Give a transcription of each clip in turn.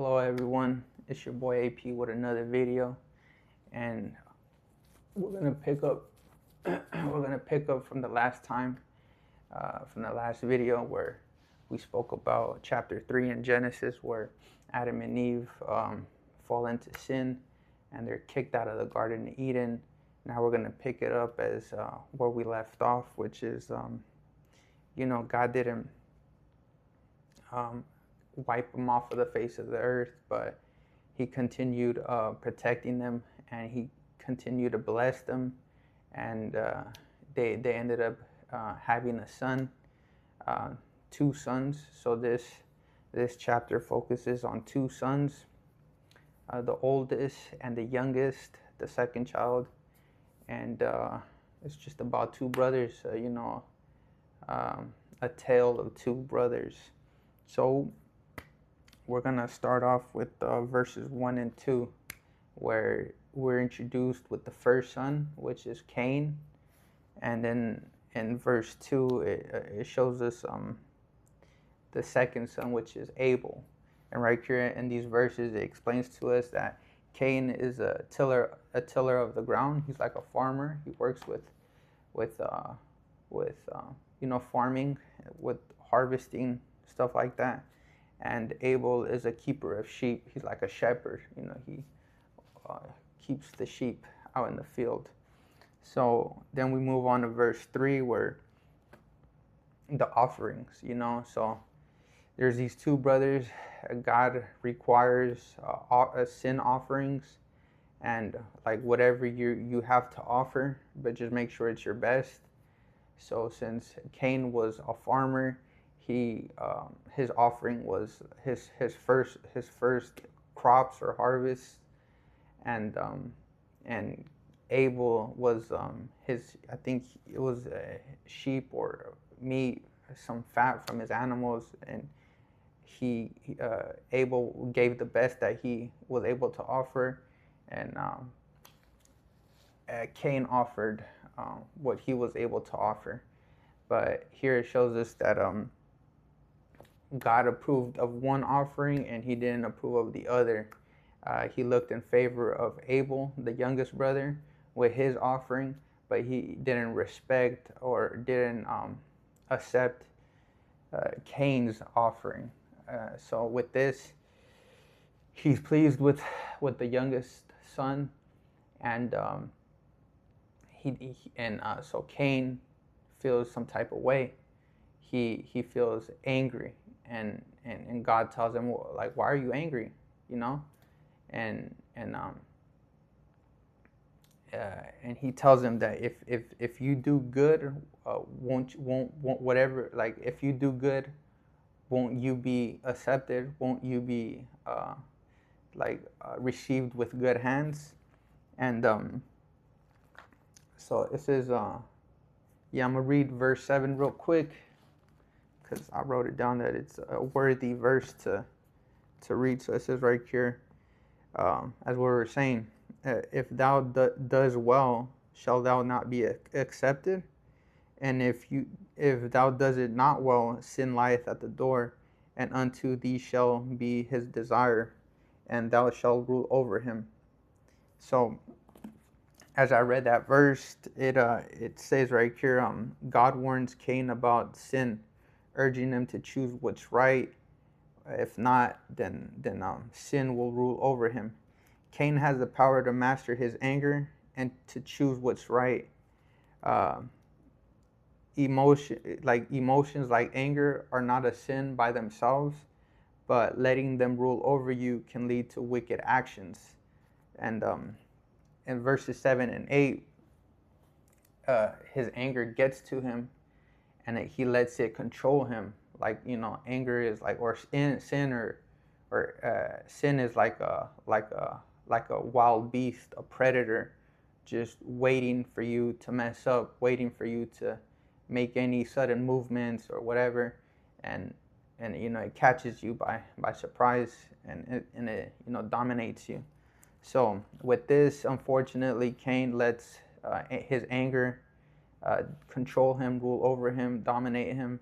Hello everyone, it's your boy AP with another video, and we're gonna pick up from the last time, from the last video where we spoke about chapter 3 in Genesis, where Adam and Eve fall into sin and they're kicked out of the Garden of Eden. Now we're gonna pick it up as where we left off, which is God didn't wipe them off of the face of the earth, but he continued protecting them, and he continued to bless them, and they ended up having a son, two sons. So this chapter focuses on two sons, the oldest and the youngest, the second child, and it's just about two brothers, a tale of two brothers. So we're going to start off with verses 1 and 2, where we're introduced with the first son, which is Cain. And then in verse 2, it shows us the second son, which is Abel. And right here in these verses, it explains to us that Cain is a tiller of the ground. He's like a farmer. He works with farming, with harvesting, stuff like that. And Abel is a keeper of sheep. He's like a shepherd. He keeps the sheep out in the field. So then we move on to verse 3, where the offerings, So there's these two brothers. God requires sin offerings, and like whatever you have to offer, but just make sure it's your best. So since Cain was a farmer, his offering was his first crops or harvest, and Abel was I think it was sheep or meat, some fat from his animals, and Abel gave the best that he was able to offer, and Cain offered what he was able to offer. But here it shows us that God approved of one offering and he didn't approve of the other. He looked in favor of Abel, the youngest brother, with his offering, but he didn't respect or didn't accept Cain's offering. So with this, he's pleased with the youngest son, and so Cain feels some type of way. He feels angry, and God tells him, well, like, why are you angry? And he tells him that if you do good, won't whatever, like, if you do good, won't you be accepted? Won't you be received with good hands? And so it says, I'm gonna read verse 7 real quick, because I wrote it down that it's a worthy verse to read. So it says right here, as we were saying, if thou does well, shall thou not be accepted? And if thou does it not well, sin lieth at the door, and unto thee shall be his desire, and thou shalt rule over him. So as I read that verse, it says right here, God warns Cain about sin, urging him to choose what's right. If not, then sin will rule over him. Cain has the power to master his anger and to choose what's right. Emotions like anger are not a sin by themselves, but letting them rule over you can lead to wicked actions. And in verses 7 and 8, his anger gets to him, and he lets it control him. Like, anger is like, or sin is like a wild beast, a predator, just waiting for you to mess up, waiting for you to make any sudden movements or whatever, and it catches you by surprise, and it dominates you. So with this, unfortunately, Cain lets his anger control him, rule over him, dominate him.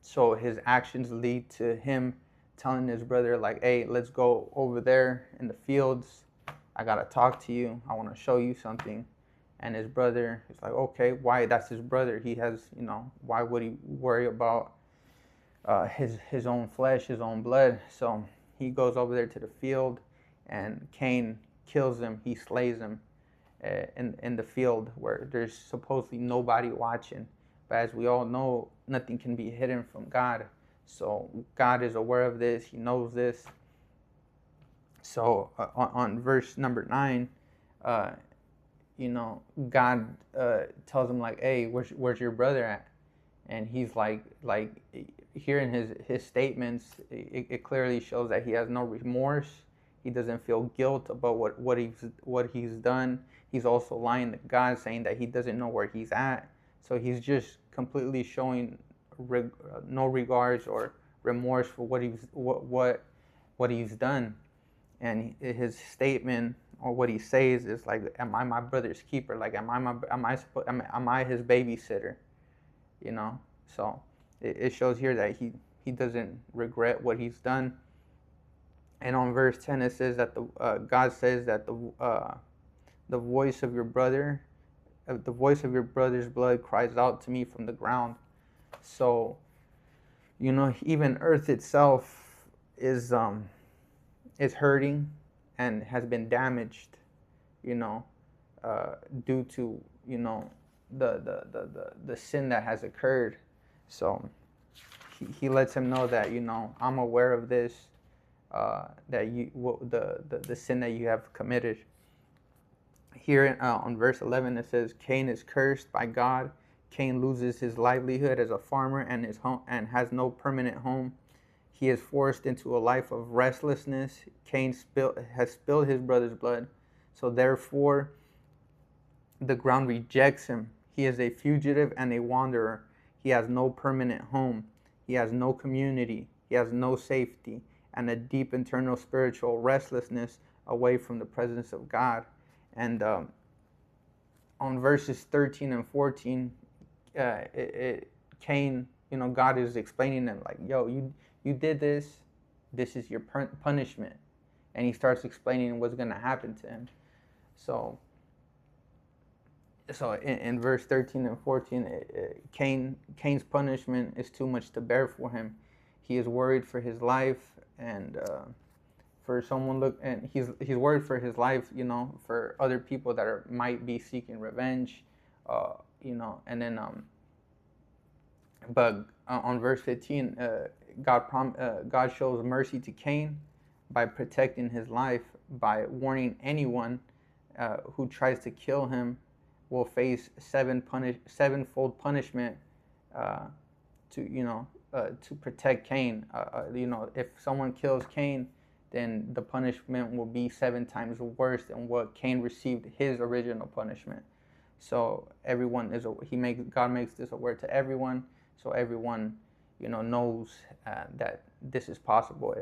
So his actions lead to him telling his brother like, hey, let's go over there in the fields. I gotta talk to you. I want to show you something. And his brother is like, okay, why? That's his brother. He has, why would he worry about his own flesh, his own blood? So he goes over there to the field, and Cain kills him. He slays him in the field where there's supposedly nobody watching. But as we all know, nothing can be hidden from God. So God is aware of this. He knows this. So on verse number 9, God tells him like, hey, where's your brother at? And he's like here in his statements, it clearly shows that he has no remorse. He doesn't feel guilt about what he's done. He's also lying to God, saying that he doesn't know where he's at. So he's just completely showing no regards or remorse for what he's done. And his statement, or what he says, is like, am I my brother's keeper? Like, am I his babysitter? So it shows here that he doesn't regret what he's done. And on verse 10 it says that God says that the voice of your brother's blood cries out to me from the ground. So even earth itself is hurting and has been damaged, due to the sin that has occurred. So he lets him know that I'm aware of this, that the sin that you have committed. Here on verse 11 it says, Cain is cursed by God. Cain loses his livelihood as a farmer and has no permanent home. He is forced into a life of restlessness. Cain has spilled his brother's blood, so therefore the ground rejects him. He is a fugitive and a wanderer. He has no permanent home. He has no community. He has no safety, and a deep internal spiritual restlessness away from the presence of God. And on verses 13 and 14, Cain, God is explaining them like, yo, you did this. This is your punishment. And he starts explaining what's going to happen to him. So in verse 13 and 14, Cain's punishment is too much to bear for him. He is worried for his life, and he's worried for his life, for other people that might be seeking revenge, and then but on verse 15, God shows mercy to Cain by protecting his life, by warning anyone who tries to kill him will face sevenfold punishment to protect Cain. If someone kills Cain, then the punishment will be 7 times worse than what Cain received his original punishment. So God makes this aware to everyone, so everyone knows that this is possible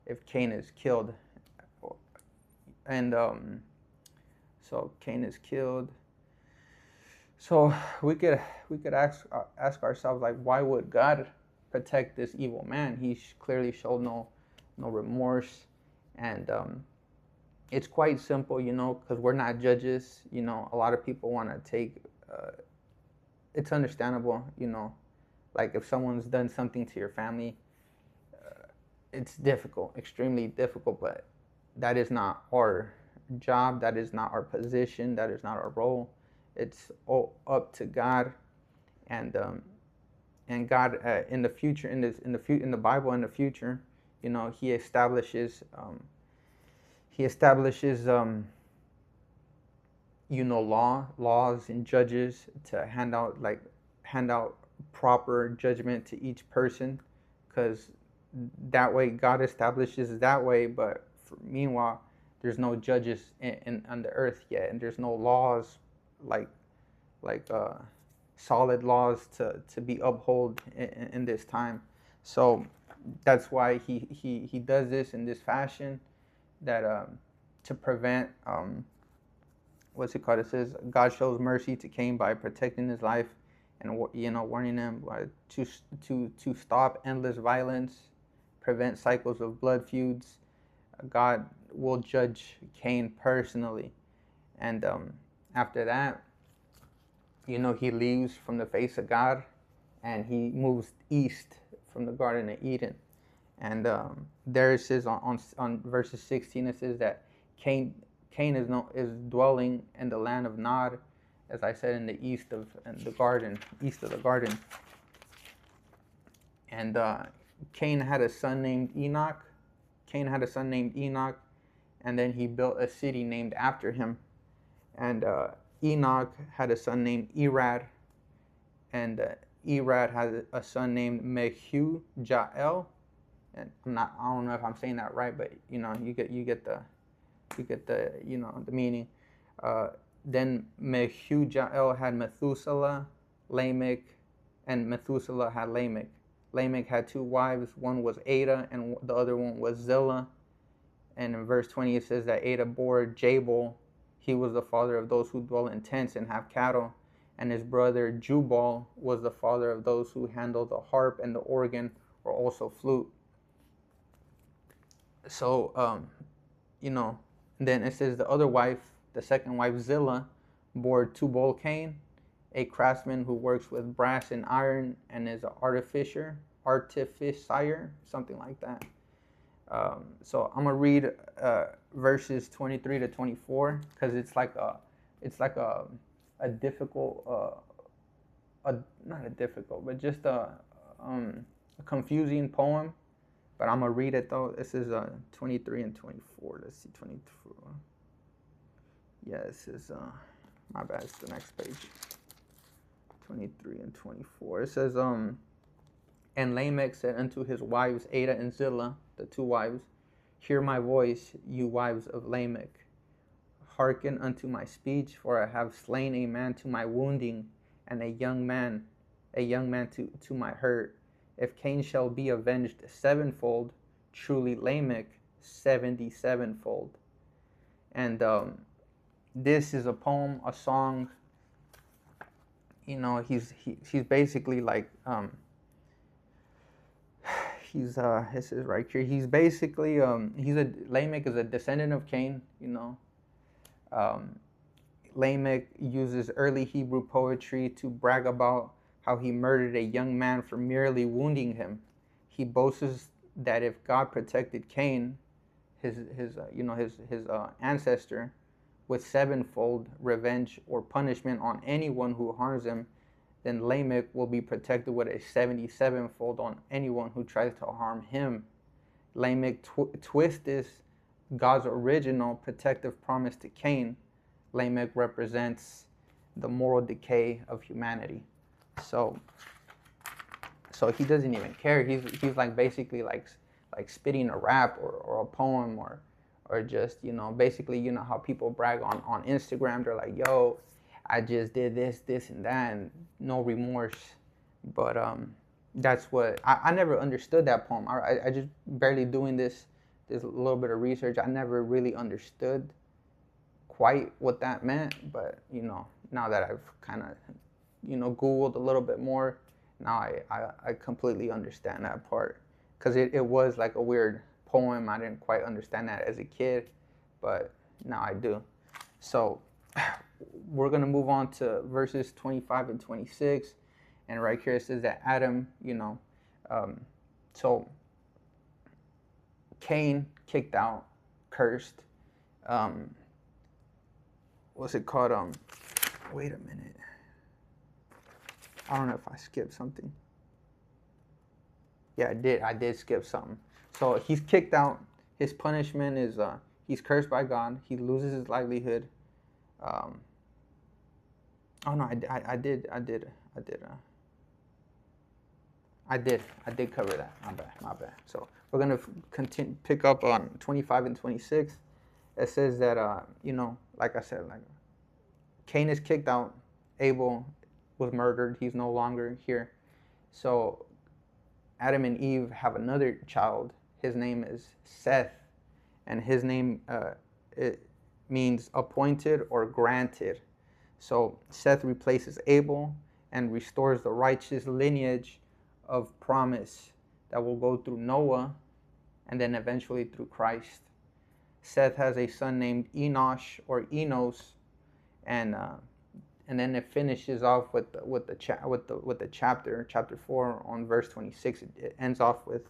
if Cain is killed. And so Cain is killed. So we could ask ourselves, like, why would God protect this evil man? He clearly showed no remorse, and it's quite simple, because we're not judges. A lot of people want to take. It's understandable, like if someone's done something to your family, it's difficult, extremely difficult. But that is not our job. That is not our position. That is not our role. It's all up to God, and God in the future, in the Bible, in the future, He establishes laws and judges to hand out proper judgment to each person, because that way God establishes that way. But meanwhile, there's no judges on the earth yet, and there's no laws like solid laws to be upheld in this time. So that's why he does this in this fashion, that to prevent what's it called? It says God shows mercy to Cain by protecting his life and warning him to stop endless violence, prevent cycles of blood feuds. God will judge Cain personally. And after that, he leaves from the face of God, and he moves east from the Garden of Eden. And there it says on verses 16, it says that Cain is dwelling in the land of Nod, as I said, in the east of the garden. And Cain had a son named Enoch. And then he built a city named after him. And Enoch had a son named Irad, and Irad had a son named Mehujael. And I don't know if I'm saying that right, but you get the the meaning. Then Mehujael had Methuselah, Lamech, and Methuselah had Lamech. Lamech had two wives. One was Ada, and the other one was Zillah. And in verse 20 it says that Ada bore Jabal. He was the father of those who dwell in tents and have cattle. And his brother Jubal was the father of those who handle the harp and the organ, or also flute. So, then it says the second wife Zillah, bore Tubal Cain, a craftsman who works with brass and iron and is an artificer, something like that. So I'm gonna read verses 23 to 24 because it's like a difficult, not a difficult, but just a confusing poem. But I'm gonna read it though. This is 23 and 24. Let's see, 24. Yeah, this is my bad. It's the next page. 23 and 24. It says, and Lamech said unto his wives Ada and Zillah, the two wives, hear my voice, you wives of Lamech. Hearken unto my speech, for I have slain a man to my wounding, and a young man to my hurt. If Cain shall be avenged sevenfold, truly Lamech 77-fold. And this is a poem, a song. He's basically like this is right here. He's basically Lamech is a descendant of Cain. Lamech uses early Hebrew poetry to brag about how he murdered a young man for merely wounding him. He boasts that if God protected Cain, his ancestor, with sevenfold revenge or punishment on anyone who harms him, then Lamech will be protected with a 77-fold on anyone who tries to harm him. Lamech twists God's original protective promise to Cain. Lamech represents the moral decay of humanity. So he doesn't even care. He's like basically like spitting a rap or a poem or just basically how people brag on Instagram. They're like, yo, I just did this and that, and no remorse. But that's what I never understood that poem. I just barely doing this little bit of research. I never really understood quite what that meant. But now that I've kind of Googled a little bit more, now I completely understand that part, because it was like a weird poem. I didn't quite understand that as a kid, but now I do. So we're going to move on to verses 25 and 26. And right here it says that Adam, so Cain kicked out, cursed. What's it called? Wait a minute. I don't know if I skipped something. Yeah, I did skip something. So he's kicked out. His punishment is he's cursed by God. He loses his livelihood. Oh no, I did cover that. My bad. So we're gonna pick up on 25 and 26. It says that like I said, like Cain is kicked out. Abel was murdered. He's no longer here. So Adam and Eve have another child. His name is Seth, and his name it means appointed or granted. So Seth replaces Abel and restores the righteous lineage of promise that will go through Noah and then eventually through Christ. Seth has a son named Enosh or Enos, and then it finishes off with the chapter 4 on verse 26. It ends off with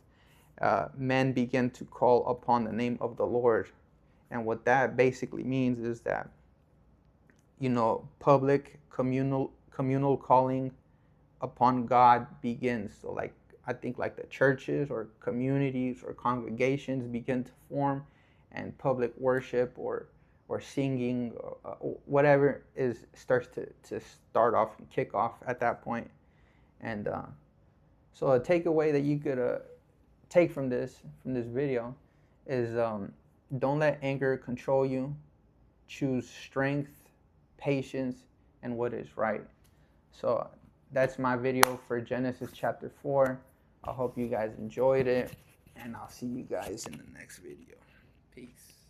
men begin to call upon the name of the Lord, and what that basically means is that, public communal calling upon God begins. So like I think like the churches or communities or congregations begin to form, and public worship or singing, whatever starts to start off and kick off at that point. And so a takeaway that you could take from this video is, don't let anger control you. Choose strength, patience, and what is right. So that's my video for Genesis chapter 4. I hope you guys enjoyed it, and I'll see you guys in the next video. Peace.